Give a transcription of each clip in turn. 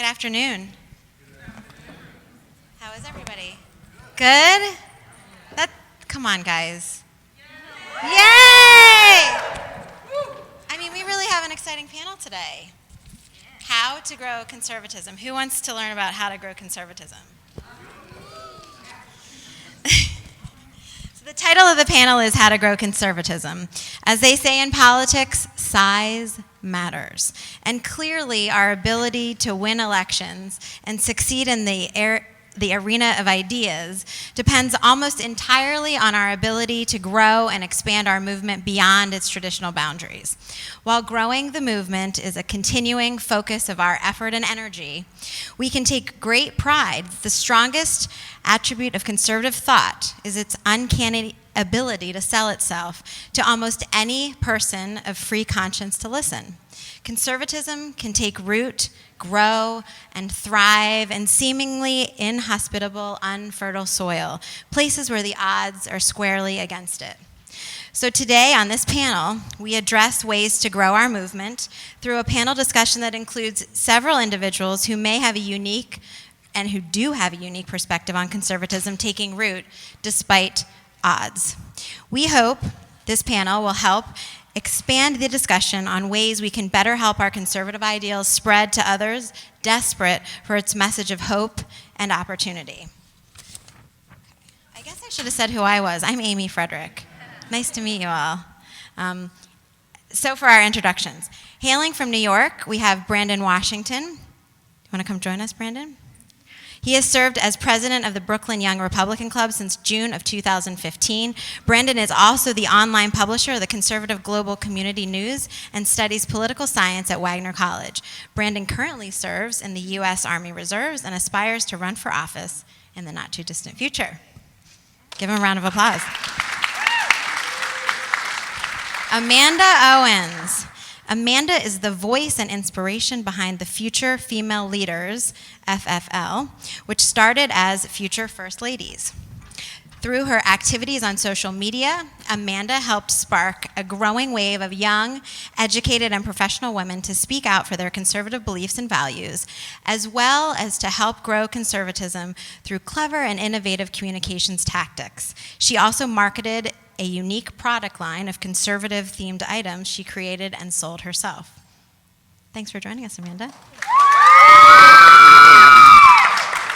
Good afternoon. How is everybody? Good? Come on, guys. Yay! I mean, we really have an exciting panel today. How to grow conservatism. Who wants to learn about how to grow conservatism? So the title of the panel is How to Grow Conservatism. As they say in politics, size matters. And clearly, our ability to win elections and succeed in the arena of ideas depends almost entirely on our ability to grow and expand our movement beyond its traditional boundaries. While growing the movement is a continuing focus of our effort and energy, we can take great pride that the strongest attribute of conservative thought is its uncanny ability to sell itself to almost any person of free conscience to listen. Conservatism can take root, grow, and thrive in seemingly inhospitable, unfertile soil, places where the odds are squarely against it. So today on this panel, we address ways to grow our movement through a panel discussion that includes several individuals who may have a unique and who do have a unique perspective on conservatism taking root despite odds. We hope this panel will help expand the discussion on ways we can better help our conservative ideals spread to others desperate for its message of hope and opportunity. I guess I should have said who I was. I'm Amy Frederick. Nice to meet you all. So for our introductions. Hailing from New York, we have Brandon Washington. You want to come join us, Brandon? He has served as president of the Brooklyn Young Republican Club since June of 2015. Brandon is also the online publisher of the Conservative Global Community News and studies political science at Wagner College. Brandon currently serves in the U.S. Army Reserves and aspires to run for office in the not-too-distant future. Give him a round of applause. Amanda Owens. Amanda is the voice and inspiration behind the Future Female Leaders, FFL, which started as Future First Ladies. Through her activities on social media, Amanda helped spark a growing wave of young, educated, and professional women to speak out for their conservative beliefs and values, as well as to help grow conservatism through clever and innovative communications tactics. She also marketed a unique product line of conservative-themed items she created and sold herself. Thanks for joining us, Amanda.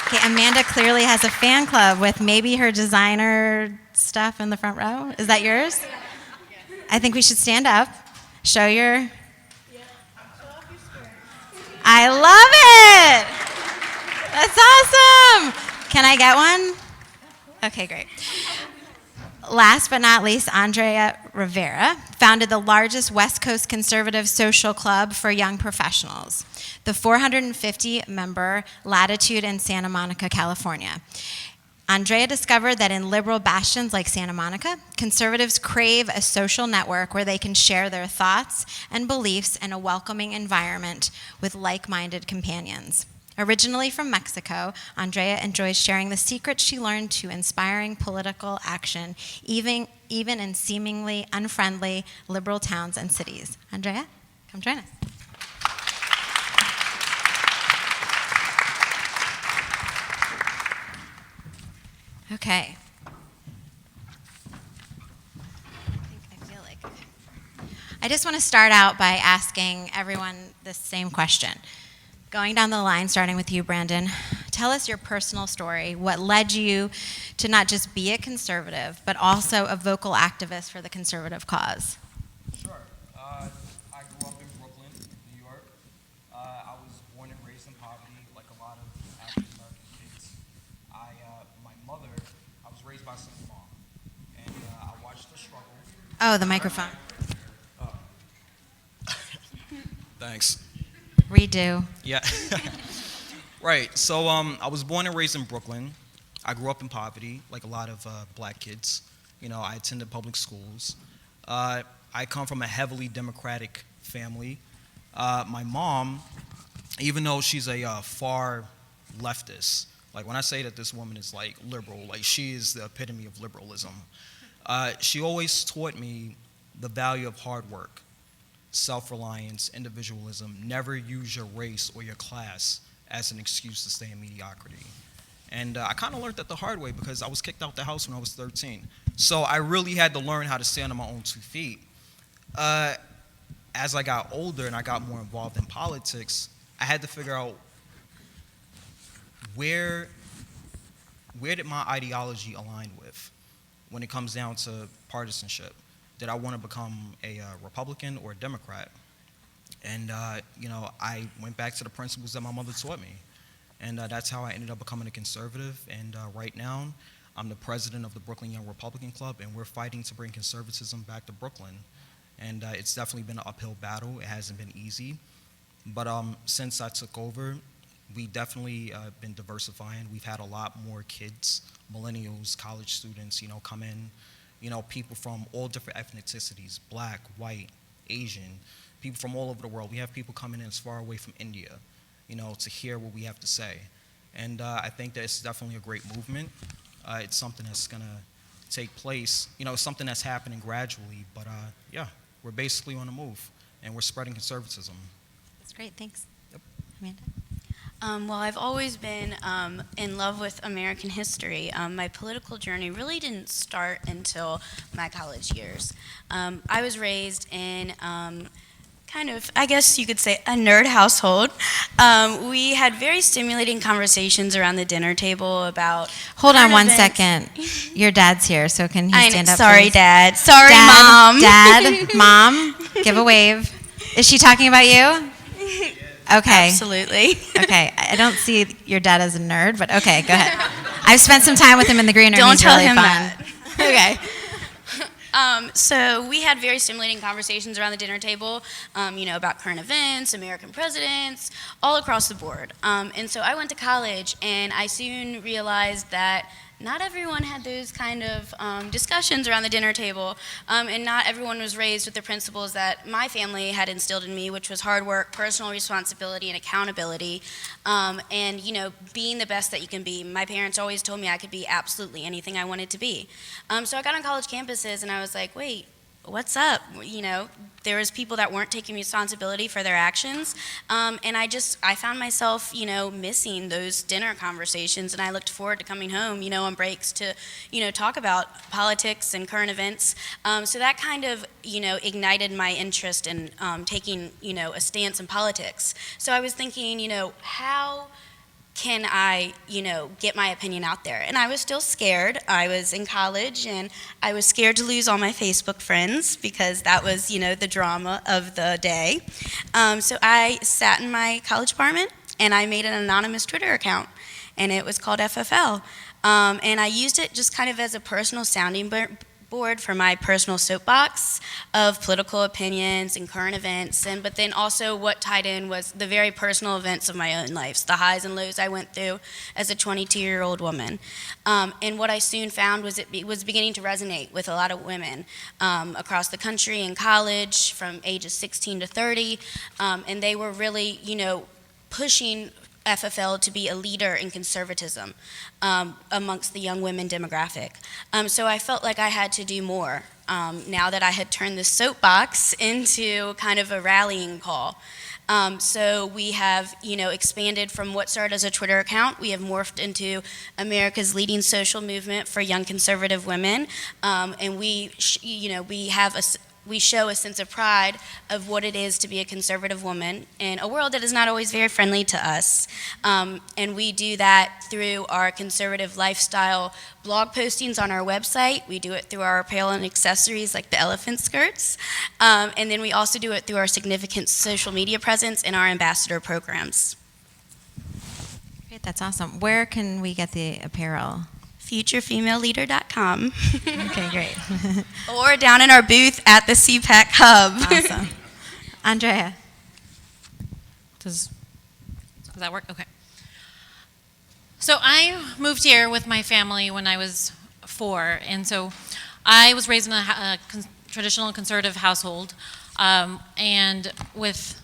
Okay, Amanda clearly has a fan club with maybe her designer stuff in the front row. Is that yours? I think we should stand up, show your... I love it! That's awesome! Can I get one? Okay, great. Last but not least, Andrea Rivera founded the largest West Coast conservative social club for young professionals, the 450-member Latitude in Santa Monica, California. Andrea discovered that in liberal bastions like Santa Monica, conservatives crave a social network where they can share their thoughts and beliefs in a welcoming environment with like-minded companions. Originally from Mexico, Andrea enjoys sharing the secrets she learned to inspiring political action, even in seemingly unfriendly liberal towns and cities. Andrea, come join us. Okay. I just want to start out by asking everyone the same question. Going down the line, starting with you, Brandon, tell us your personal story. What led you to not just be a conservative, but also a vocal activist for the conservative cause? Sure. I grew up in Brooklyn, New York. I was born and raised in poverty, like a lot of African-American kids. My mother, I was raised by a single mom, and I watched the struggle. Oh, the microphone. Thanks. Redo. Yeah. Right. So I was born and raised in Brooklyn. I grew up in poverty, like a lot of black kids. You know, I attended public schools. I come from a heavily Democratic family. My mom, even though she's a far leftist, like when I say that this woman is like liberal, like she is the epitome of liberalism, she always taught me the value of hard work, self-reliance, individualism. Never use your race or your class as an excuse to stay in mediocrity. And I kind of learned that the hard way because I was kicked out the house when I was 13. So I really had to learn how to stand on my own 2 feet. As I got older and I got more involved in politics, I had to figure out where did my ideology align with when it comes down to partisanship. Did I want to become a Republican or a Democrat? And, I went back to the principles that my mother taught me. And that's how I ended up becoming a conservative. And right now, I'm the president of the Brooklyn Young Republican Club, and we're fighting to bring conservatism back to Brooklyn. And it's definitely been an uphill battle. It hasn't been easy. But since I took over, we definitely been diversifying. We've had a lot more kids, millennials, college students, come in. People from all different ethnicities, black, white, Asian, people from all over the world. We have people coming in as far away from India, to hear what we have to say. And I think that it's definitely a great movement. It's something that's going to take place. It's something that's happening gradually. But, yeah, we're basically on the move, and we're spreading conservatism. That's great. Thanks. Yep. Amanda? Well, I've always been in love with American history. My political journey really didn't start until my college years. I was raised in kind of, I guess you could say, a nerd household. We had very stimulating conversations around the dinner table about Hold on current one events. second. Your dad's here, so can he stand up, Sorry, please? Dad. Sorry, Dad, Mom. Dad, Mom, give a wave. Is she talking about you? Okay. Absolutely. Okay. I don't see your dad as a nerd, but okay, go ahead. I've spent some time with him in the green room. Don't He's tell really him fun. that. Okay. So we had very stimulating conversations around the dinner table, about current events, American presidents, all across the board. And so I went to college, and I soon realized that not everyone had those kind of discussions around the dinner table, and not everyone was raised with the principles that my family had instilled in me, which was hard work, personal responsibility, and accountability, and being the best that you can be. My parents always told me I could be absolutely anything I wanted to be. So I got on college campuses, and I was like, wait, what's up? There was people that weren't taking responsibility for their actions, and I found myself, missing those dinner conversations, and I looked forward to coming home, on breaks to, talk about politics and current events. So that kind of, ignited my interest in taking, a stance in politics. So I was thinking, how can I, get my opinion out there? And I was still scared. I was in college, and I was scared to lose all my Facebook friends because that was, the drama of the day. So I sat in my college apartment, and I made an anonymous Twitter account, and it was called FFL. And I used it just kind of as a personal sounding board for my personal soapbox of political opinions and current events, but then also what tied in was the very personal events of my own life, the highs and lows I went through as a 22-year-old woman. And what I soon found was it was beginning to resonate with a lot of women across the country in college from ages 16 to 30, and they were really, pushing FFL to be a leader in conservatism amongst the young women demographic. So I felt like I had to do more now that I had turned this soapbox into kind of a rallying call. So we have, expanded from what started as a Twitter account. We have morphed into America's leading social movement for young conservative women, and we show a sense of pride of what it is to be a conservative woman in a world that is not always very friendly to us. And we do that through our conservative lifestyle blog postings on our website. We do it through our apparel and accessories like the elephant skirts. And then we also do it through our significant social media presence and our ambassador programs. Great, that's awesome. Where can we get the apparel? futurefemaleleader.com. Okay, great. Or down in our booth at the CPAC Hub. Awesome. Andrea. Does that work? Okay. So I moved here with my family when I was 4, and so I was raised in a traditional conservative household, and with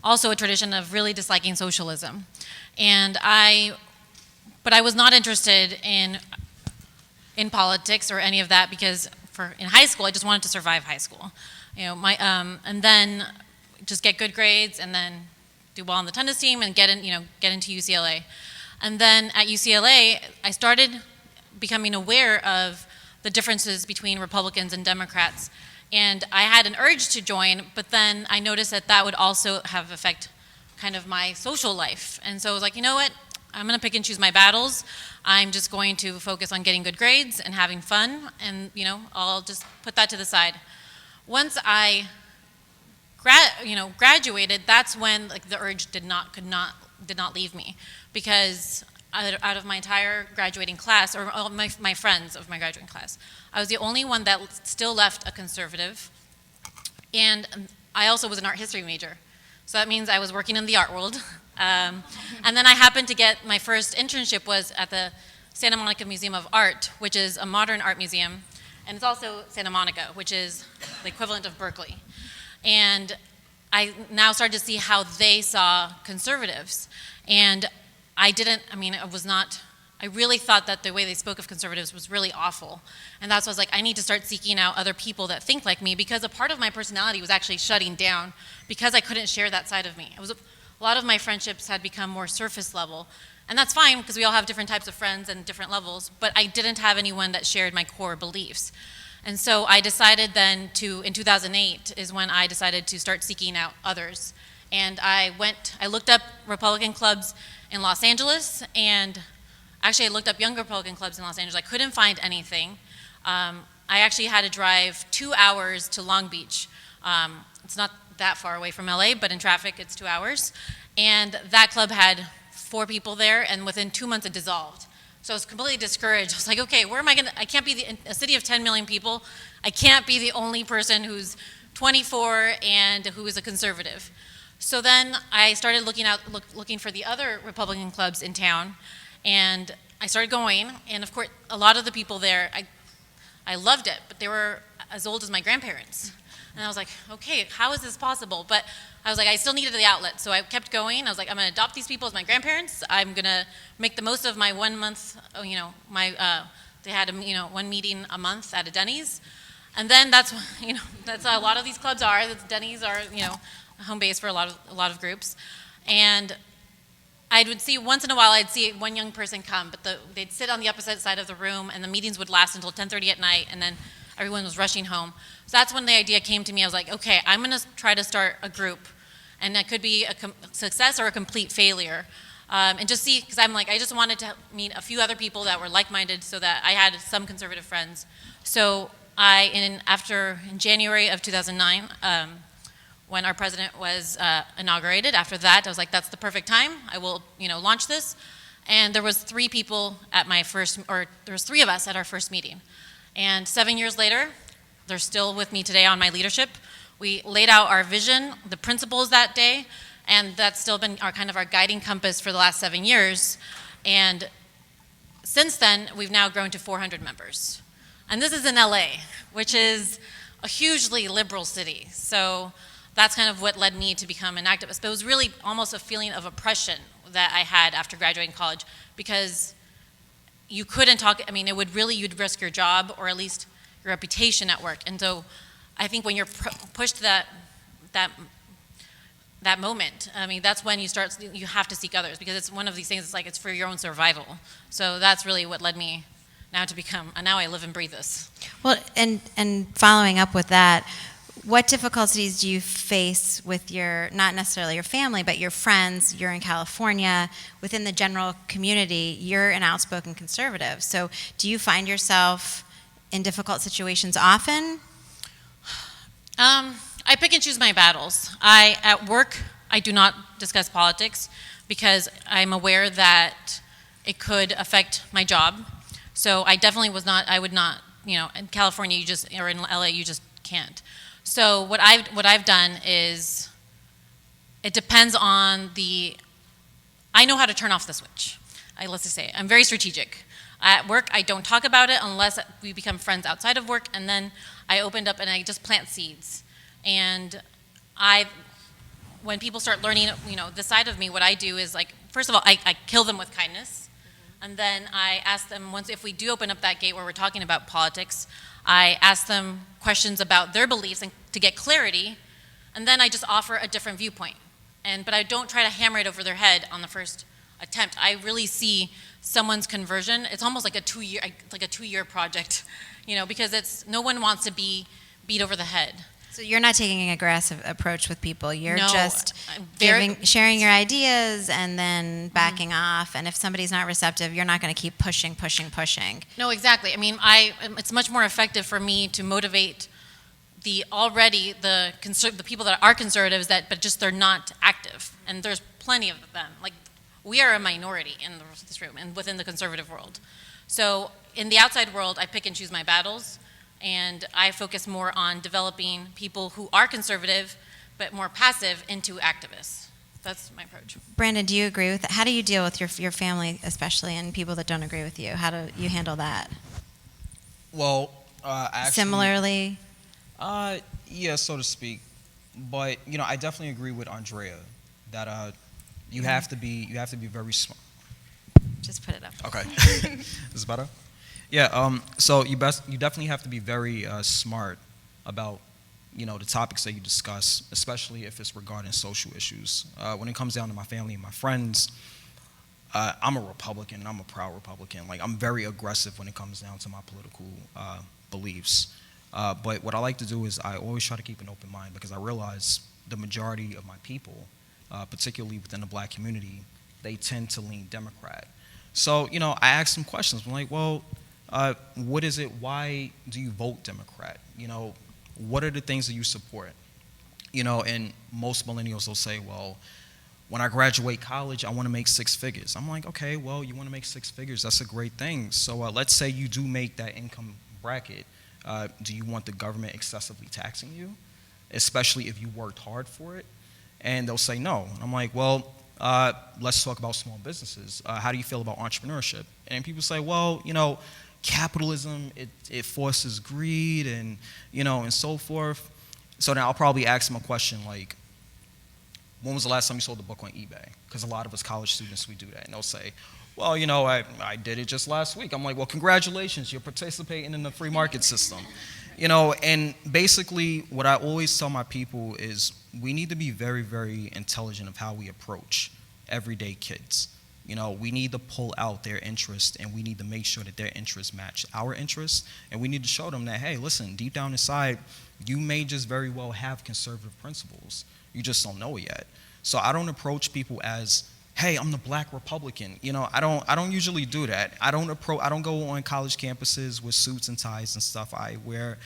also a tradition of really disliking socialism. But I was not interested in politics or any of that because in high school I just wanted to survive high school, and then just get good grades and then do well on the tennis team and get into UCLA. And then at UCLA, I started becoming aware of the differences between Republicans and Democrats. And I had an urge to join, but then I noticed that would also have affect kind of my social life. And so I was like, you know what? I'm going to pick and choose my battles. I'm just going to focus on getting good grades and having fun, and I'll just put that to the side. Once I graduated, that's when the urge did not leave me, because out of my entire graduating class, or all my friends of my graduating class, I was the only one that still left a conservative, and I also was an art history major. So that means I was working in the art world. And then I happened to get my first internship was at the Santa Monica Museum of Art, which is a modern art museum. And it's also Santa Monica, which is the equivalent of Berkeley. And I now started to see how they saw conservatives. And I really thought that the way they spoke of conservatives was really awful. And that's why I was like, I need to start seeking out other people that think like me, because a part of my personality was actually shutting down because I couldn't share that side of me. A lot of my friendships had become more surface level. And that's fine, because we all have different types of friends and different levels, but I didn't have anyone that shared my core beliefs. And so I decided then in 2008 is when I decided to start seeking out others. And I looked up Republican clubs in Los Angeles, and actually I looked up young Republican clubs in Los Angeles. I couldn't find anything. I actually had to drive 2 hours to Long Beach. It's not that far away from LA, but in traffic it's 2 hours. And that club had 4 people there, and within 2 months it dissolved. So I was completely discouraged. I was like, okay, where am I I can't be in a city of 10 million people, I can't be the only person who's 24 and who is a conservative. So then I started looking for the other Republican clubs in town, and I started going, and of course, a lot of the people there, I loved it, but they were as old as my grandparents. And I was like, okay, how is this possible? But I was like, I still needed the outlet, so I kept going. I was like, I'm gonna adopt these people as my grandparents. I'm gonna make the most of my 1 month, they had one meeting a month at a Denny's. And then that's how a lot of these clubs are. Denny's are, a home base for a lot of groups. And I would see, once in a while, I'd see one young person come, but they'd sit on the opposite side of the room, and the meetings would last until 10:30 at night, and then everyone was rushing home. So that's when the idea came to me. I was like, okay, I'm gonna try to start a group, and that could be a success or a complete failure. And just see, because I just wanted to meet a few other people that were like-minded so that I had some conservative friends. So in January of 2009, when our president was inaugurated, after that, I was like, that's the perfect time. I will, launch this. And there was 3 people at there was 3 of us at our first meeting. And 7 years later, they're still with me today on my leadership. We laid out our vision, the principles that day, and that's still been our guiding compass for the last 7 years. And since then, we've now grown to 400 members. And this is in LA, which is a hugely liberal city. So that's kind of what led me to become an activist. But it was really almost a feeling of oppression that I had after graduating college, because you couldn't talk, you'd risk your job or at least your reputation at work. And so I think when you're pushed to that moment, that's when you have to seek others, because it's one of these things, it's for your own survival. So that's really what led me now to become, and now I live and breathe this. Well, and following up with that, what difficulties do you face with not necessarily your family, but your friends? You're in California, within the general community, you're an outspoken conservative. So do you find yourself in difficult situations often? I pick and choose my battles. At work, I do not discuss politics because I'm aware that it could affect my job. So I definitely would not, in California or in LA, you just can't. So what I've done is, it depends on I know how to turn off the switch. Let's just say, I'm very strategic. At work, I don't talk about it unless we become friends outside of work, and then I opened up and I just plant seeds. And when people start learning, the side of me, what I do is first of all, I kill them with kindness. And then I ask them, if we do open up that gate where we're talking about politics, I ask them questions about their beliefs and to get clarity, and then I just offer a different viewpoint. but I don't try to hammer it over their head on the first attempt. I really see someone's conversion. It's almost like a 2-year project, because no one wants to be beat over the head. So you're not taking an aggressive approach with people. You're No, just I'm sharing your ideas and then backing off. And if somebody's not receptive, you're not going to keep pushing. No, exactly. I mean, it's much more effective for me to motivate the people that are conservatives but just they're not active, and there's plenty of them. Like, we are a minority in this room and within the conservative world. So in the outside world, I pick and choose my battles, and I focus more on developing people who are conservative but more passive into activists. That's my approach. Brandon, do you agree with that? How do you deal with your family, especially, and people that don't agree with you? How do you handle that? Well, actually, Similarly? Yeah, so to speak. But I definitely agree with Andrea that you have to be very smart. Just put it up. Okay, is this better? Yeah. So you definitely have to be very smart about the topics that you discuss, especially if it's regarding social issues. When it comes down to my family and my friends, I'm a Republican, and I'm a proud Republican. Like, I'm very aggressive when it comes down to my political beliefs. But what I like to do is I always try to keep an open mind, because I realize the majority of my people, particularly within the black community, they tend to lean Democrat. So, I ask them questions. I'm like, well, what is it? Why do you vote Democrat? What are the things that you support? And most millennials will say, well, when I graduate college, I want to make 6 figures. I'm like, okay, well, you want to make 6 figures. That's a great thing. So let's say you do make that income bracket. Do you want the government excessively taxing you, especially if you worked hard for it? And they'll say no. And I'm like, well, let's talk about small businesses. How do you feel about entrepreneurship? And people say, well, capitalism, it forces greed and, and so forth. So now I'll probably ask them a question like, when was the last time you sold a book on eBay? Because a lot of us college students, we do that. And they'll say, well, I did it just last week. I'm like, well, congratulations, you're participating in the free market system. And basically what I always tell my people is we need to be very, very intelligent of how we approach everyday kids. We need to pull out their interests, and we need to make sure that their interests match our interests. And we need to show them that, hey, listen, deep down inside, you may just very well have conservative principles. You just don't know it yet. So I don't approach people as, hey, I'm the black Republican. I don't usually do that. I don't go on college campuses with suits and ties and stuff. I wear,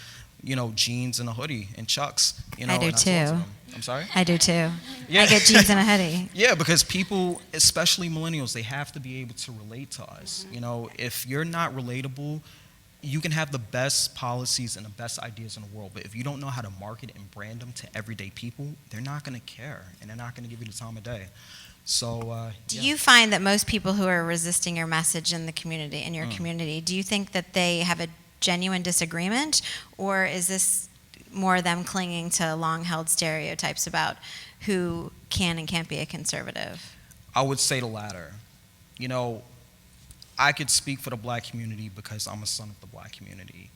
jeans and a hoodie and Chucks. I do too. I'm sorry? I do too. Yeah. I get jeans and a hoodie. Yeah, because people, especially millennials, they have to be able to relate to us. If you're not relatable, you can have the best policies and the best ideas in the world, but if you don't know how to market and brand them to everyday people, they're not going to care, and they're not going to give you the time of day. So, do you find that most people who are resisting your message in the community, community, do you think that they have a genuine disagreement, or is this more them clinging to long-held stereotypes about who can and can't be a conservative? I would say the latter. I could speak for the black community because I'm a son of the black community.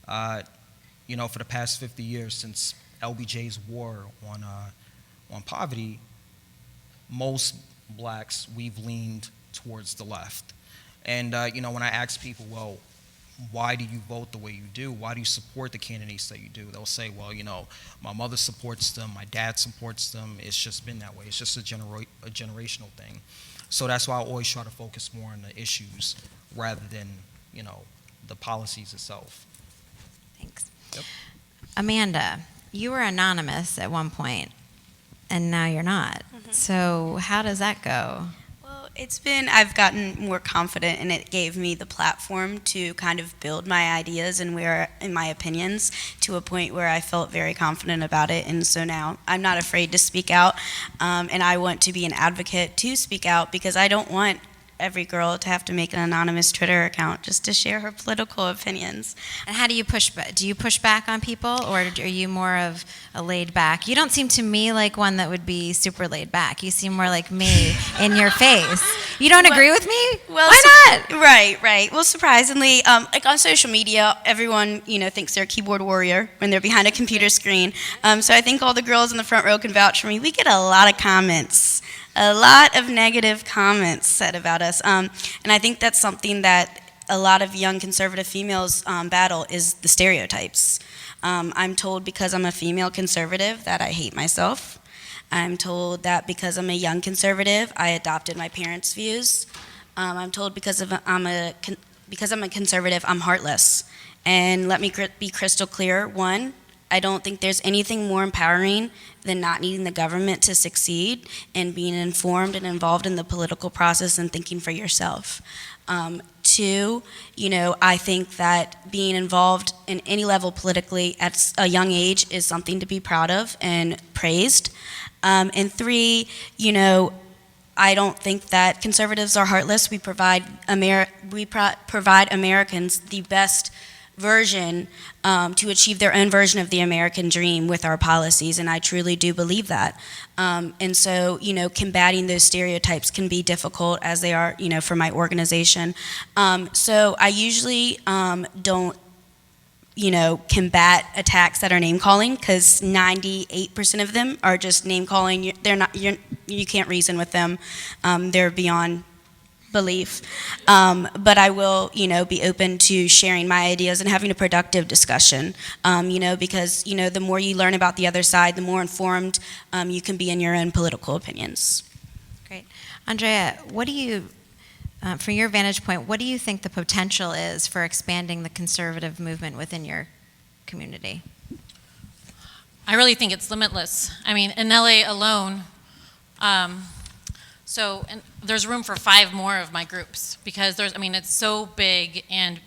For the past 50 years since LBJ's war on poverty, most blacks, we've leaned towards the left. And, when I ask people, well, why do you vote the way you do? Why do you support the candidates that you do? They'll say, well, my mother supports them, my dad supports them. It's just been that way. It's just a generational thing. So that's why I always try to focus more on the issues rather than, the policies itself. Thanks. Yep. Amanda, you were anonymous at one point, and now you're not. Mm-hmm. So how does that go? Well, I've gotten more confident, and it gave me the platform to kind of build my ideas and my opinions to a point where I felt very confident about it. And so now I'm not afraid to speak out, and I want to be an advocate to speak out, because I don't want every girl to have to make an anonymous Twitter account just to share her political opinions. And how do you push back? Do you push back on people, or are you more of a laid back? You don't seem to me like one that would be super laid back. You seem more like me in your face. You don't Well- agree with me? Well, Why not? Right. Well, surprisingly, like on social media, everyone thinks they're a keyboard warrior when they're behind a computer screen. So I think all the girls in the front row can vouch for me. We get a lot of comments, a lot of negative comments said about us, and I think that's something that a lot of young conservative females battle is the stereotypes. I'm told because I'm a female conservative that I hate myself. I'm told that because I'm a young conservative, I adopted my parents' views. I'm told because I'm a conservative, I'm heartless. And let me be crystal clear. One, I don't think there's anything more empowering than not needing the government to succeed and being informed and involved in the political process and thinking for yourself. Two, I think that being involved in any level politically at a young age is something to be proud of and praised. And three, I don't think that conservatives are heartless. We provide Americans the best version to achieve their own version of the American dream with our policies, and I truly do believe that. And so, combating those stereotypes can be difficult, as they are, for my organization. So I usually don't combat attacks that are name calling, because 98% of them are just name calling. You can't reason with them. They're beyond belief. But I will, be open to sharing my ideas and having a productive discussion. Because the more you learn about the other side, the more informed you can be in your own political opinions. Great. Andrea, what do you, from your vantage point, what do you think the potential is for expanding the conservative movement within your community? I really think it's limitless. I mean, in LA alone, and there's room for 5 more of my groups, because it's so big, and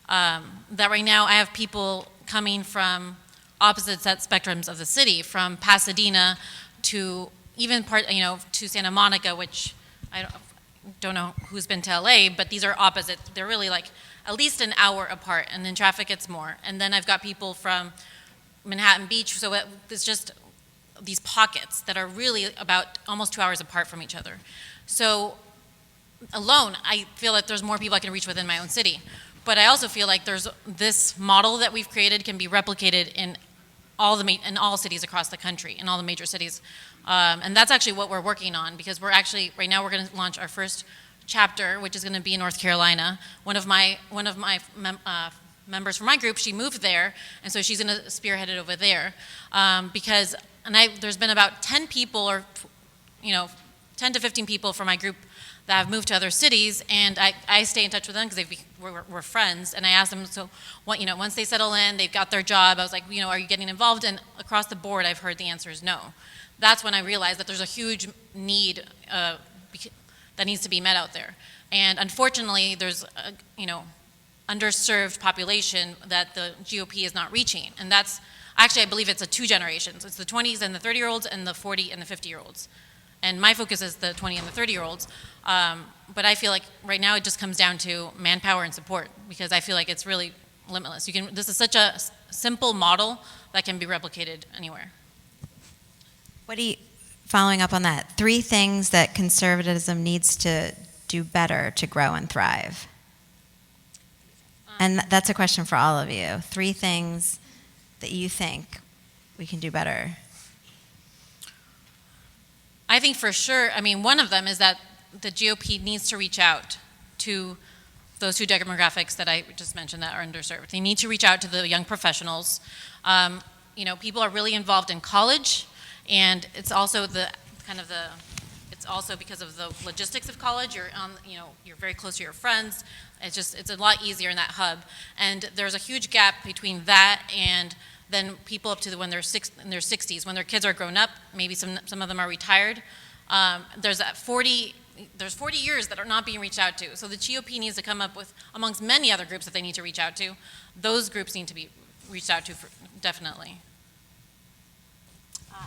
that right now I have people coming from opposite spectrums of the city, from Pasadena to even to Santa Monica, which I don't know who's been to LA, but these are opposite. They're really like at least an hour apart, and then traffic gets more. And then I've got people from Manhattan Beach, so it's just these pockets that are really about almost 2 hours apart from each other. So alone, I feel that there's more people I can reach within my own city. But I also feel like there's this model that we've created can be replicated in all cities across the country, in all the major cities. And that's actually what we're working on, because right now we're going to launch our first chapter, which is going to be in North Carolina. One of my members from my group, she moved there, and so she's going to spearhead it over there. There's been about 10 people, or 10 to 15 people from my group that have moved to other cities, and I stay in touch with them because we're friends. And I ask them, so what, once they settle in, they've got their job, I was like, are you getting involved? And across the board, I've heard the answer is no. That's when I realized that there's a huge need that needs to be met out there. And unfortunately, there's a underserved population that the GOP is not reaching. And that's actually, I believe it's 2 generations. It's the 20s and the 30-year-olds and the 40 and the 50-year-olds. And my focus is the 20 and the 30-year-olds. But I feel like right now it just comes down to manpower and support, because I feel like it's really limitless. This is such a simple model that can be replicated anywhere. Following up on that, 3 things that conservatism needs to do better to grow and thrive? And that's a question for all of you. 3 things that you think we can do better. I think for sure, one of them is that the GOP needs to reach out to those 2 demographics that I just mentioned that are underserved. They need to reach out to the young professionals. People are really involved in college, and it's also it's also because of the logistics of college. You're very close to your friends. It's a lot easier in that hub. And there's a huge gap between that and then people up to when they're in their 60s, when their kids are grown up, maybe some of them are retired. There's 40 years that are not being reached out to. So the GOP needs to come up with, amongst many other groups that they need to reach out to, those groups need to be reached out to definitely.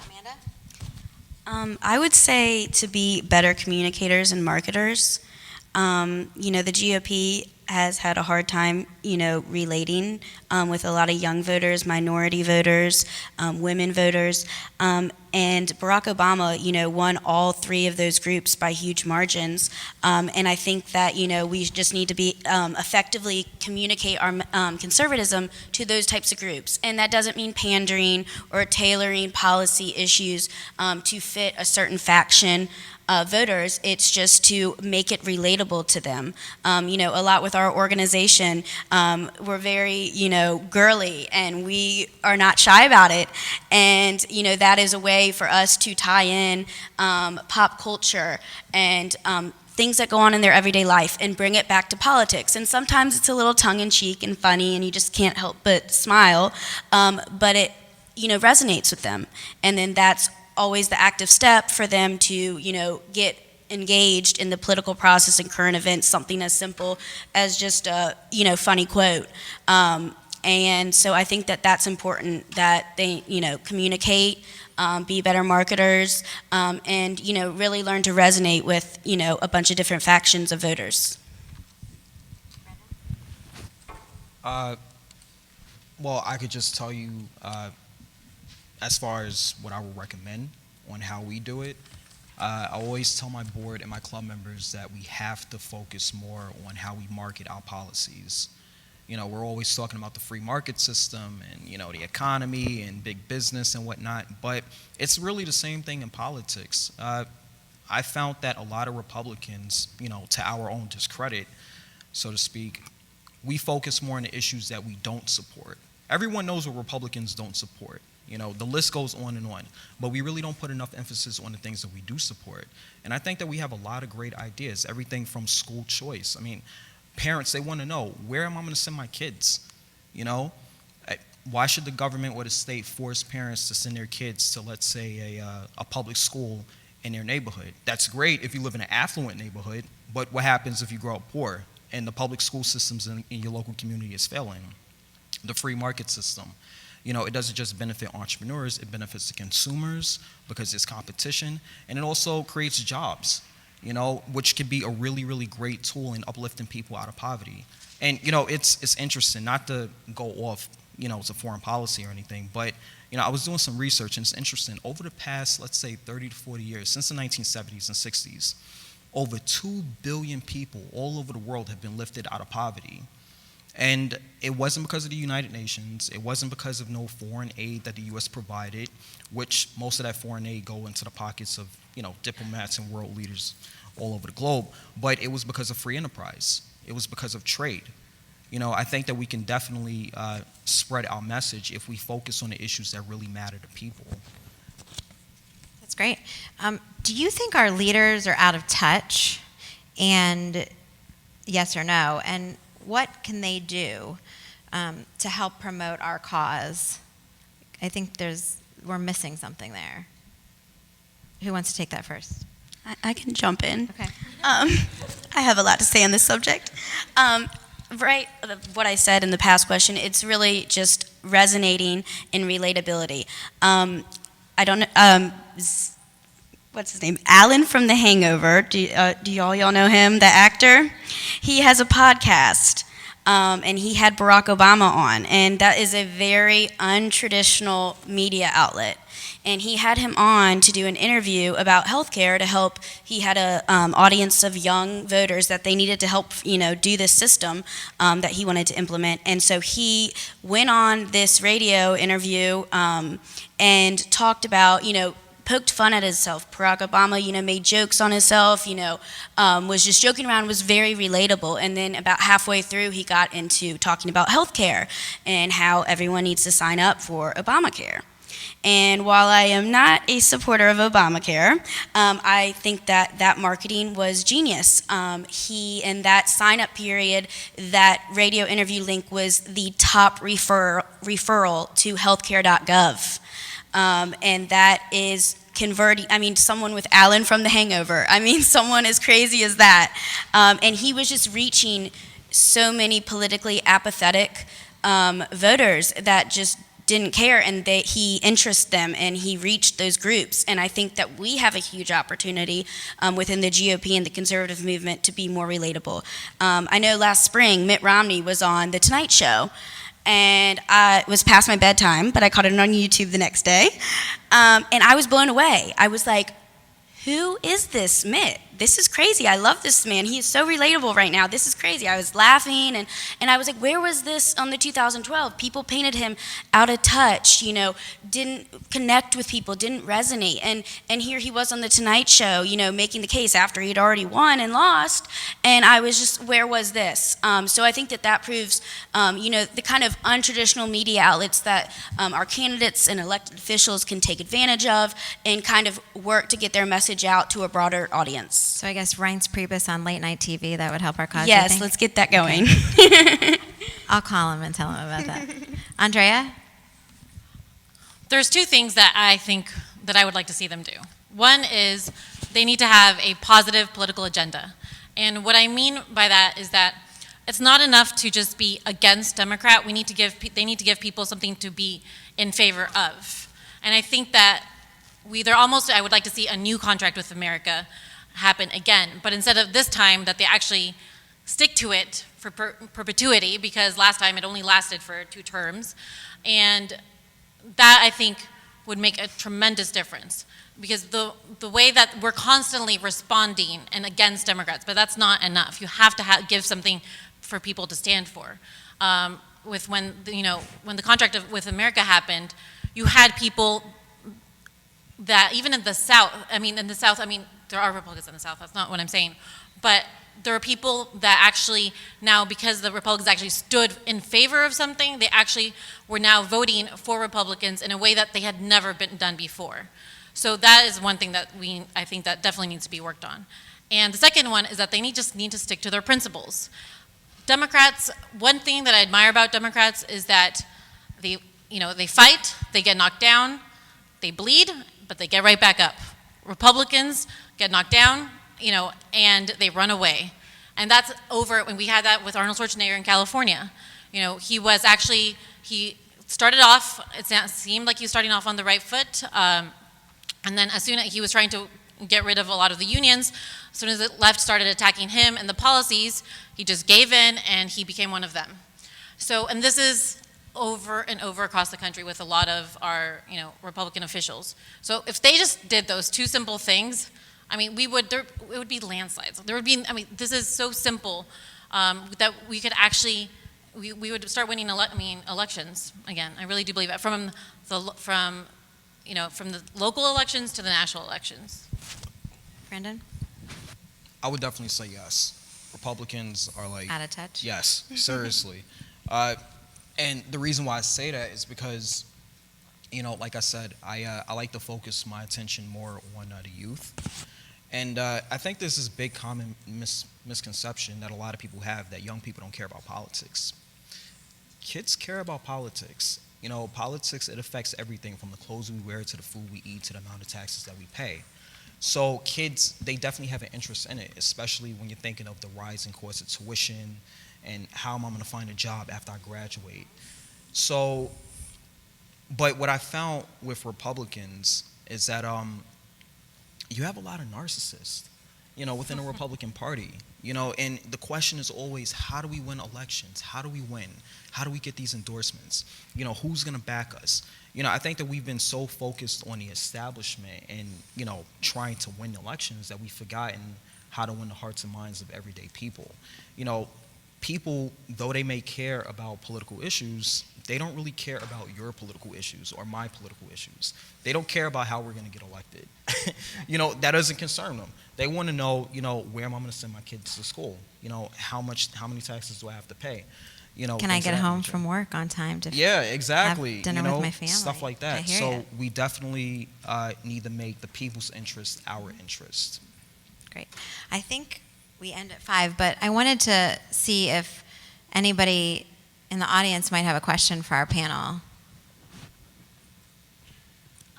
Amanda? I would say to be better communicators and marketers. The GOP has had a hard time, relating with a lot of young voters, minority voters, women voters. And Barack Obama, won all three of those groups by huge margins. And I think that, we just need to be effectively communicate our conservatism to those types of groups. And that doesn't mean pandering or tailoring policy issues to fit a certain faction voters. It's just to make it relatable to them. A lot with our organization, we're very, girly, and we are not shy about it. And, that is a way for us to tie in pop culture and things that go on in their everyday life and bring it back to politics. And sometimes it's a little tongue-in-cheek and funny, and you just can't help but smile, but it, resonates with them. And then that's always the active step for them to, get engaged in the political process and current events, something as simple as just a, funny quote. And so I think that that's important, that they, communicate, be better marketers, and, really learn to resonate with, a bunch of different factions of voters. Well, I could just tell you, as far as what I would recommend on how we do it, I always tell my board and my club members that we have to focus more on how we market our policies. We're always talking about the free market system and, the economy and big business and whatnot, but it's really the same thing in politics. I found that a lot of Republicans, to our own discredit, so to speak, we focus more on the issues that we don't support. Everyone knows what Republicans don't support. The list goes on and on, but we really don't put enough emphasis on the things that we do support. And I think that we have a lot of great ideas, everything from school choice. I mean, parents, they want to know, where am I going to send my kids? Why should the government or the state force parents to send their kids to, let's say, a public school in their neighborhood? That's great if you live in an affluent neighborhood, but what happens if you grow up poor and the public school systems in your local community is failing? The free market system. It doesn't just benefit entrepreneurs, it benefits the consumers because it's competition, and it also creates jobs, which could be a really, really great tool in uplifting people out of poverty. And, it's interesting, not to go off, it's a foreign policy or anything, but, I was doing some research, and it's interesting. Over the past, let's say, 30 to 40 years, since the 1970s and 60s, over 2 billion people all over the world have been lifted out of poverty. And it wasn't because of the United Nations. It wasn't because of no foreign aid that the U.S. provided, which most of that foreign aid go into the pockets of, diplomats and world leaders all over the globe. But it was because of free enterprise. It was because of trade. I think that we can definitely spread our message if we focus on the issues that really matter to people. That's great. Do you think our leaders are out of touch? And yes or no? And what can they do to help promote our cause? I think we're missing something there. Who wants to take that first? I can jump in. Okay. I have a lot to say on this subject. Right, what I said in the past question, it's really just resonating in relatability. I don't know, what's his name? Alan from The Hangover. Do y'all know him, the actor? He has a podcast, and he had Barack Obama on, and that is a very untraditional media outlet. And he had him on to do an interview about healthcare to help. He had a audience of young voters that they needed to help, do this system that he wanted to implement. And so he went on this radio interview and talked about, poked fun at himself. Barack Obama, made jokes on himself, was just joking around, was very relatable. And then about halfway through, he got into talking about healthcare and how everyone needs to sign up for Obamacare. And while I am not a supporter of Obamacare, I think that marketing was genius. In that sign-up period, that radio interview link was the top referral to healthcare.gov. And that is converting, someone with Alan from The Hangover. Someone as crazy as that. And he was just reaching so many politically apathetic voters that just didn't care, and he interested them, and he reached those groups. And I think that we have a huge opportunity within the GOP and the conservative movement to be more relatable. I know last spring, Mitt Romney was on The Tonight Show, and it was past my bedtime, but I caught it on YouTube the next day, and I was blown away. I was like, who is this Mitt? This is crazy. I love this man. He is so relatable right now. This is crazy. I was laughing, and I was like, where was this on the 2012? People painted him out of touch, didn't connect with people, didn't resonate. And here he was on The Tonight Show, making the case after he'd already won and lost. And I was just, where was this? So I think that proves, the kind of untraditional media outlets that our candidates and elected officials can take advantage of and kind of work to get their message out to a broader audience. So I guess Reince Priebus on late night TV, that would help our cause. Yes, let's get that going. Okay. I'll call him and tell him about that. Andrea? There's two things that I think that I would like to see them do. One is they need to have a positive political agenda. And what I mean by that is that it's not enough to just be against Democrat. They need to give people something to be in favor of. And I think that I would like to see a new contract with America happen again, but instead of this time that they actually stick to it for perpetuity, because last time it only lasted for 2 terms, and that I think would make a tremendous difference, because the way that we're constantly responding and against Democrats, but that's not enough. You have to give something for people to stand for. When the contract with America happened, you had people that even in the South, there are Republicans in the South, that's not what I'm saying, but there are people that actually now, because the Republicans actually stood in favor of something, they actually were now voting for Republicans in a way that they had never been done before. So that is one thing that I think that definitely needs to be worked on. And the second one is that they just need to stick to their principles. Democrats, one thing that I admire about Democrats is that they fight, they get knocked down, they bleed, but they get right back up. Republicans get knocked down, and they run away. And that's over, when we had that with Arnold Schwarzenegger in California. He started off, it seemed like he was starting off on the right foot, and then as soon as he was trying to get rid of a lot of the unions, as soon as the left started attacking him and the policies, he just gave in and he became one of them. So, and this is over and over across the country with a lot of our, Republican officials. So if they just did those 2 simple things, it would be landslides. This is so simple that we could actually, we would start winning elections again. I really do believe that from the local elections to the national elections. Brandon? I would definitely say yes. Republicans are out of touch? Yes, seriously. And the reason why I say that is because, like I said, I like to focus my attention more on the youth. And I think this is a big common misconception that a lot of people have, that young people don't care about politics. Kids care about politics. Politics, it affects everything from the clothes we wear to the food we eat to the amount of taxes that we pay. So kids, they definitely have an interest in it, especially when you're thinking of the rising cost of tuition and how am I going to find a job after I graduate. So, but what I found with Republicans is that you have a lot of narcissists, within the Republican Party, and the question is always, how do we win elections? How do we win? How do we get these endorsements? Who's going to back us? I think that we've been so focused on the establishment and, trying to win elections that we've forgotten how to win the hearts and minds of everyday people. People, though they may care about political issues, they don't really care about your political issues or my political issues. They don't care about how we're going to get elected. That doesn't concern them. They want to know, where am I going to send my kids to school? How many taxes do I have to pay? Can I get home from work on time to exactly. have dinner with my family? Stuff like that. So you. We definitely need to make the people's interest our interest. Great. I think we end at 5, but I wanted to see if anybody in the audience might have a question for our panel.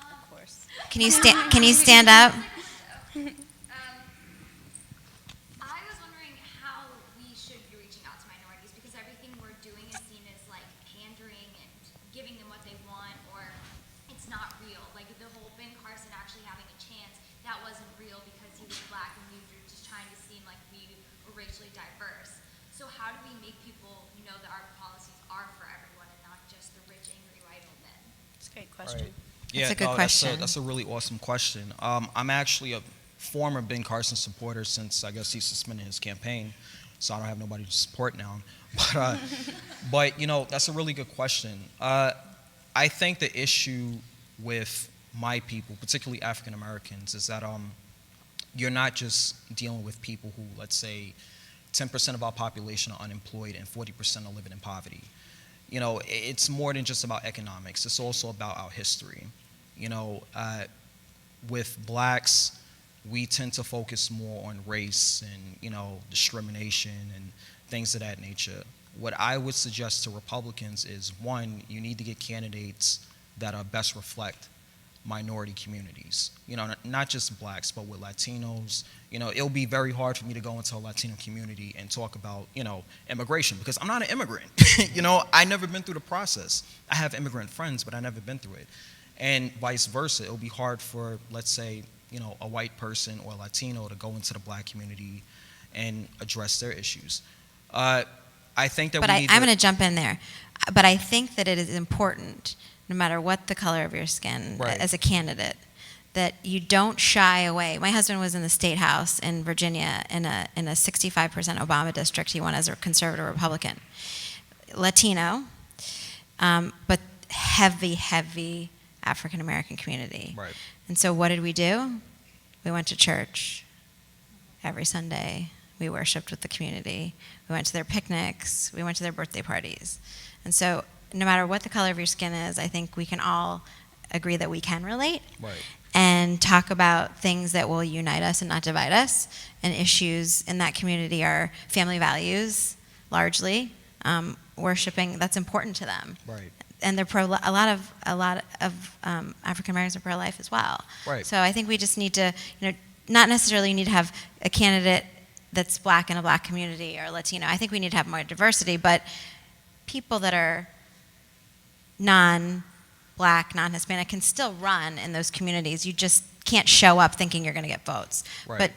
Of course. Can you stand up? I was wondering how we should be reaching out to minorities, because everything we're doing is seen as like pandering and giving them what they want, Yeah, a good no, question. That's a really awesome question. I'm actually a former Ben Carson supporter since I guess he suspended his campaign, so I don't have nobody to support now. But you know, that's a really good question. I think the issue with my people, particularly African Americans, is that you're not just dealing with people who, let's say, 10% of our population are unemployed and 40% are living in poverty. You know, it's more than just about economics. It's also about our history. You know, with blacks, we tend to focus more on race and, you know, discrimination and things of that nature. What I would suggest to Republicans is, one, you need to get candidates that best reflect minority communities. You know, not just blacks, but with Latinos. You know, it'll be very hard for me to go into a Latino community and talk about, you know, immigration because I'm not an immigrant. You know, I never been through the process. I have immigrant friends, but I never been through it. And vice versa, it'll be hard for, let's say, you know, a white person or a Latino to go into the black community and address their issues. I think that But I'm going to jump in there. But I think that it is important, no matter what the color of your skin, Right. as a candidate, that you don't shy away. My husband was in the state house in Virginia in a 65% Obama district. He won as a conservative Republican, Latino, but heavy African American community. Right. And so what did we do? We went to church every Sunday. We worshiped with the community. We went to their picnics. We went to their birthday parties. And so no matter what the color of your skin is, I think we can all agree that we can relate. Right. And talk about things that will unite us and not divide us. And issues in that community are family values, largely, worshiping. That's important to them. Right. And they're a lot of African Americans are pro-life as well. Right. So I think we just need to, you know, not necessarily need to have a candidate that's black in a black community or Latino. I think we need to have more diversity, but people that are non-black, non-Hispanic can still run in those communities. You just can't show up thinking you're going to get votes. Right. But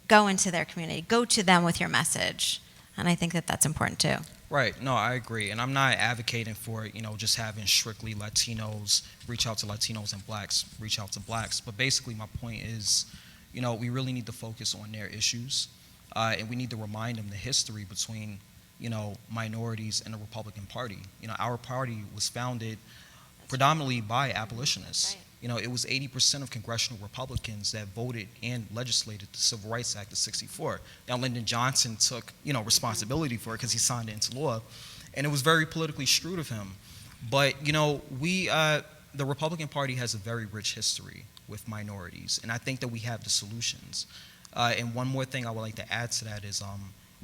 go into their community. Go to them with your message. And I think that that's important too. Right. No, I agree. And I'm not advocating for, you know, just having strictly Latinos reach out to Latinos and blacks reach out to blacks. But basically my point is, you know, we really need to focus on their issues. And we need to remind them the history between, you know, minorities and the Republican Party. You know, our party was founded predominantly by abolitionists. Right. You know, it was 80% of congressional Republicans that voted and legislated the Civil Rights Act of '64. Now, Lyndon Johnson took, you know, responsibility for it because he signed it into law, and it was very politically shrewd of him. But, you know, the Republican Party has a very rich history with minorities, and I think that we have the solutions. And one more thing I would like to add to that is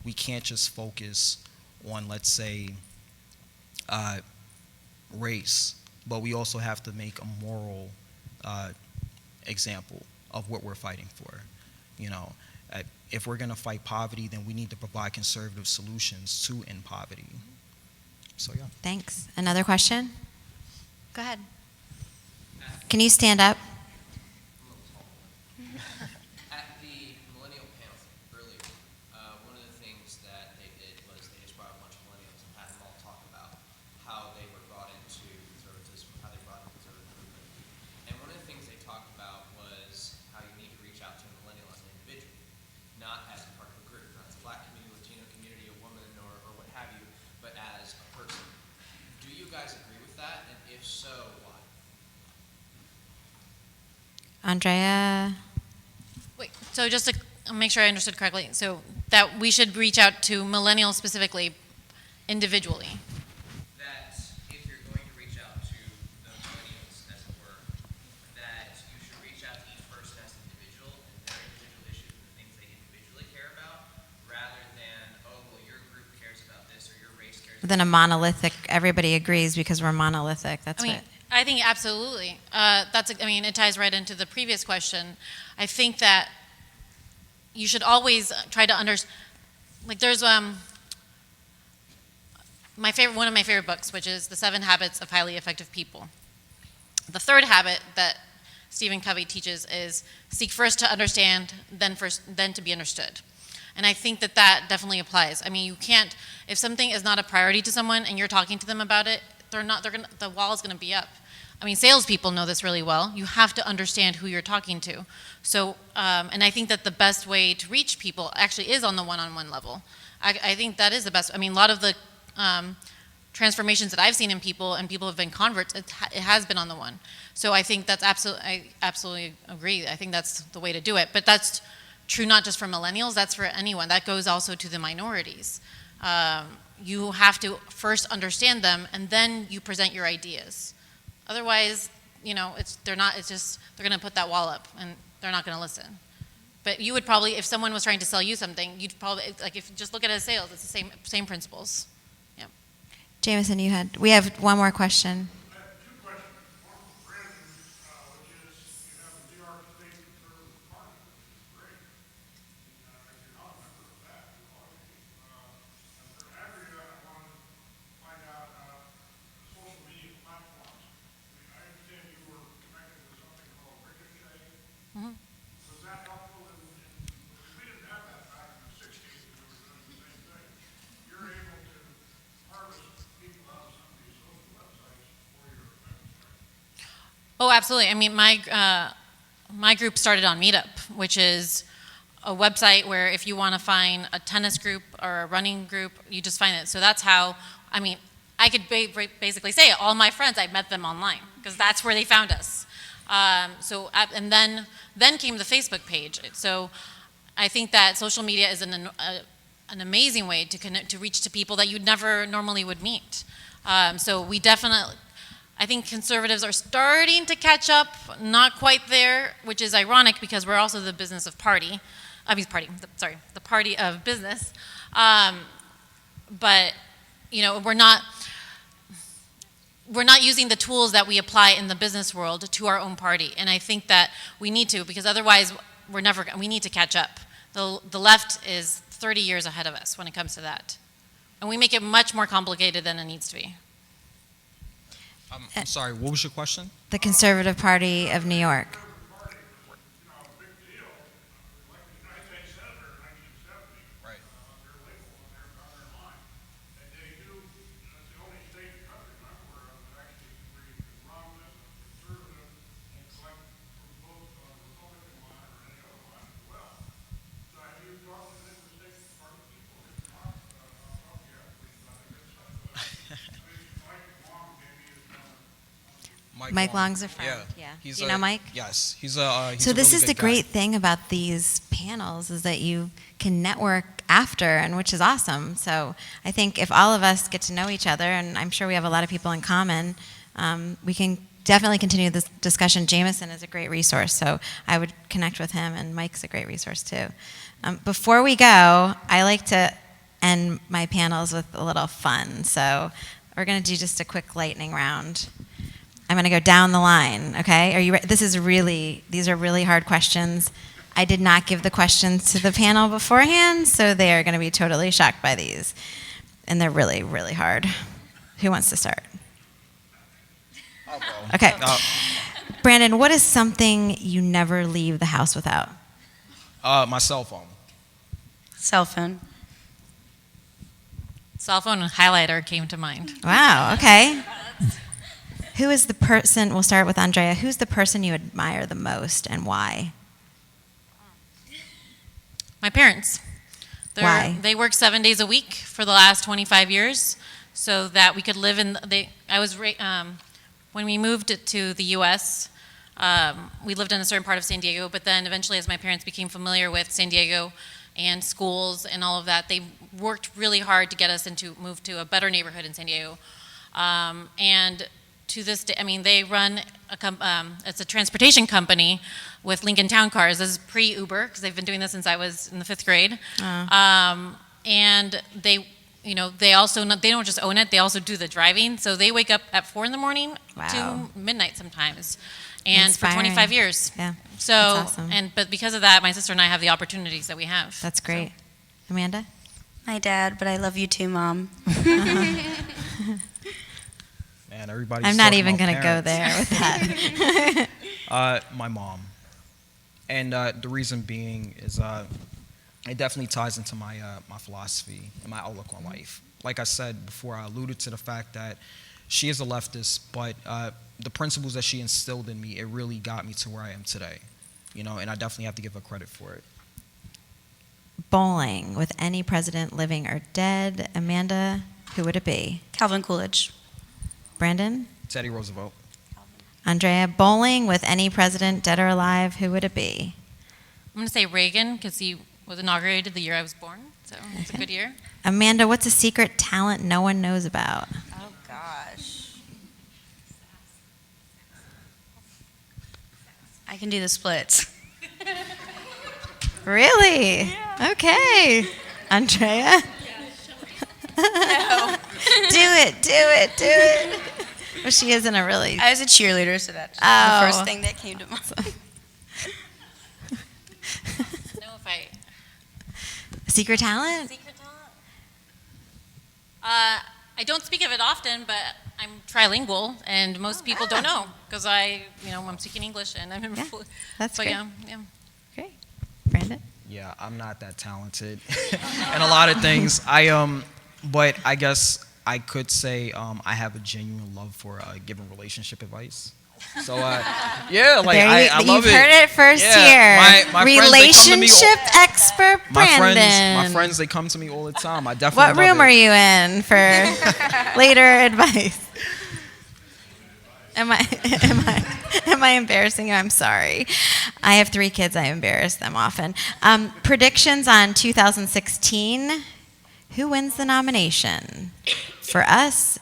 we can't just focus on, let's say, race, but we also have to make a moral example of what we're fighting for. You know, if we're going to fight poverty, then we need to provide conservative solutions to end poverty. So, yeah. Thanks. Another question? Go ahead. Can you stand up? At the millennial panel earlier, one of the things that they did was they just brought a bunch of millennials and had them all talk about how they were brought into conservatism, how they brought in conservative movement. And one of the things they talked about was how you need to reach out to a millennial as an individual, not as a part of a group, not as a black community, Latino community, a woman, or what have you, but as a person. Do you guys agree with that? And if so, why? Andrea? Wait, so just to make sure I understood correctly, so that we should reach out to millennials specifically, individually. That if you're going to reach out to the millennials, as it were, that you should reach out to each person as an individual and their individual issues and the things they individually care about, rather than, oh, well, your group cares about this or your race cares about Then a monolithic, everybody agrees because we're monolithic. That's I mean, what. I think absolutely. It ties right into the previous question. I think that you should always try to understand. Like, there's one of my favorite books, which is The 7 Habits of Highly Effective People. The third habit that Stephen Covey teaches is seek first to understand, then to be understood. And I think that definitely applies. I mean, you can't, if something is not a priority to someone and you're talking to them about it, the wall is going to be up. I mean, salespeople know this really well. You have to understand who you're talking to. So, and I think that the best way to reach people actually is on the one-on-one level. I think that is the best. I mean, a lot of the transformations that I've seen in people, and people have been converts, it has been on the one. So I think that's I absolutely agree. I think that's the way to do it. But that's true not just for millennials, that's for anyone. That goes also to the minorities. You have to first understand them, and then you present your ideas. Otherwise, they're going to put that wall up, and they're not going to listen. But you would probably, if someone was trying to sell you something, you'd probably, like, if you just look at it as sales, it's the same principles. Yeah. Jameson, we have one more question. I have two questions. One for Brandon, which is you have the New York State Conservative Party, which is great. If you're not a member of that, you ought to be. And for Andrea, I want to find out social media platforms. I understand you were connected with something called Ricochet. Mm-hmm. Was that helpful we didn't have that back in the 60s, and we were doing the same thing. You're able to harvest people out of some of these social websites for your events, right? Oh, absolutely. I mean, my group started on Meetup, which is a website where if you want to find a tennis group or a running group, you just find it. So that's how, I mean, I could basically say it. All my friends, I met them online because that's where they found us. And then came the Facebook page. So I think that social media is an amazing way to connect, to reach to people that you never normally would meet. So we definitely, I think conservatives are starting to catch up, not quite there, which is ironic because we're also the business of party. The party of business. But, we're not using the tools that we apply in the business world to our own party. And I think that we need to, because otherwise we need to catch up. The left is 30 years ahead of us when it comes to that. And we make it much more complicated than it needs to be. I'm sorry, what was your question? The Conservative Party of New York. Right. Mike Long's a friend. Yeah. Do you know Mike? Yes. He's So a this really is good the guy. great thing about these panels is that you can network after, and which is awesome. So I think if all of us get to know each other, and I'm sure we have a lot of people in common, we can definitely continue this discussion. Jameson is a great resource, so I would connect with him, and Mike's a great resource too. Before we go, I like to end my panels with a little fun. So we're going to do just a quick lightning round. I'm going to go down the line, okay? Are you these are really hard questions. I did not give the questions to the panel beforehand, so they are going to be totally shocked by these. And they're really, really hard. Who wants to start? I'll go. Okay. Brandon, what is something you never leave the house without? My cell phone. Cell phone. Cell phone and highlighter came to mind. Wow, okay. Who is the person, we'll start with Andrea, who's the person you admire the most and why? My parents. Why? They worked 7 days a week for the last 25 years so that we could live in, when we moved to the U.S., we lived in a certain part of San Diego, but then eventually as my parents became familiar with San Diego and schools and all of that, they worked really hard to get us move to a better neighborhood in San Diego. And to this day, I mean, they run it's a transportation company with Lincoln Town Cars. This is pre-Uber, because they've been doing this since I was in the 5th grade. And they, they also, they don't just own it, they also do the driving. So they wake up at 4 in the morning Wow. to midnight sometimes. And Inspiring. for 25 years. Yeah, So, that's awesome. but because of that, my sister and I have the opportunities that we have. That's great. Amanda? My dad, but I love you too, Mom. Man, everybody's I'm not talking even about going to go parents. there with that. My mom. And the reason being is it definitely ties into my philosophy and my outlook on life. Like I said before, I alluded to the fact that she is a leftist, but the principles that she instilled in me, it really got me to where I am today. You know, and I definitely have to give her credit for it. Bowling with any president living or dead. Amanda, who would it be? Calvin Coolidge. Brandon? Teddy Roosevelt. Andrea, bowling with any president, dead or alive, who would it be? I'm going to say Reagan because he was inaugurated the year I was born, so it's a good year. Amanda, what's a secret talent no one knows about? Oh, gosh. I can do the splits. Really? Yeah. Okay. Andrea? No. Do it. Well, she isn't a really... I was a cheerleader, so that's Oh. the first thing that came to mind. No fight. Secret talent? Secret talent? I don't speak of it often, but I'm trilingual, and most people don't know because I'm speaking English and I'm in. Yeah, that's but great. yeah. Great. Brandon? Yeah, I'm not that talented in a lot of things. But I guess I could say I have a genuine love for giving relationship advice. So yeah, like I love it. You've heard it first here. My Relationship expert my Brandon. friends, they come to me all the time. I definitely. What room are you in for later advice? Am I embarrassing you? I'm sorry. I have 3 kids. I embarrass them often. Predictions on 2016. Who wins the nomination for us,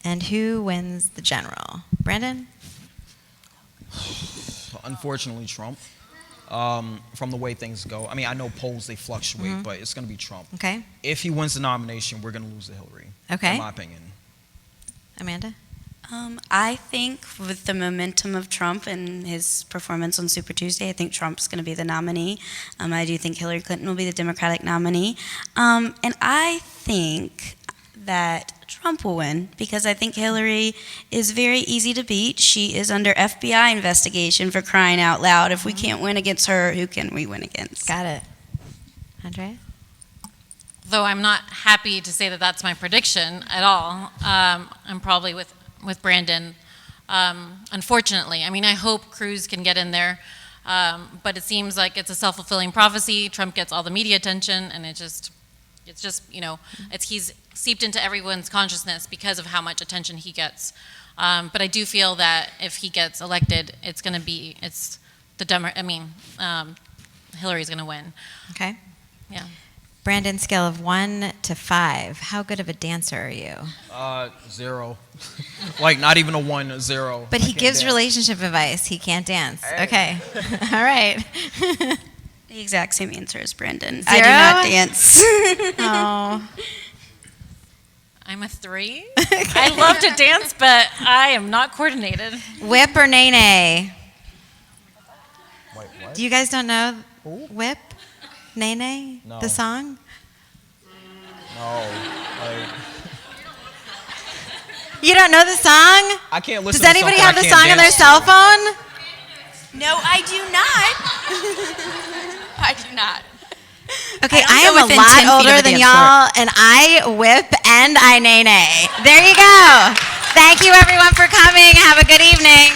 and who wins the general? Brandon? Unfortunately, Trump. From the way things go. I mean, I know polls, they fluctuate, but it's going to be Trump. Okay. If he wins the nomination, we're going to lose to Hillary. Okay. In my opinion. Amanda? I think with the momentum of Trump and his performance on Super Tuesday, I think Trump's going to be the nominee. I do think Hillary Clinton will be the Democratic nominee. And I think that Trump will win because I think Hillary is very easy to beat. She is under FBI investigation for crying out loud. If we can't win against her, who can we win against? Got it. Andrea? Though I'm not happy to say that that's my prediction at all. I'm probably with Brandon, unfortunately. I mean, I hope Cruz can get in there, but it seems like it's a self-fulfilling prophecy. Trump gets all the media attention, and it's just he's seeped into everyone's consciousness because of how much attention he gets. But I do feel that if he gets elected, Hillary's going to win. Okay. Yeah. Brandon, scale of 1 to 5. How good of a dancer are you? 0. Like not even a 1, a 0. But he gives relationship advice. He can't dance. Okay. All right. The exact same answer as Brandon. 0? I do not dance. Oh. I'm a 3. I love to dance, but I am not coordinated. Whip or nay-nay? Wait, what? You guys don't know Who? Whip? Nay-nay? No. The song? No. You don't know the song? I can't listen Does to anybody something have I the can't song on their dance cell to. phone? No, I do not. I do not. Okay, I I don't am go a within 10 lot feet of older a than dance y'all, and I whip and I nay-nay. There you go. Thank you, everyone, for coming. Have a good evening.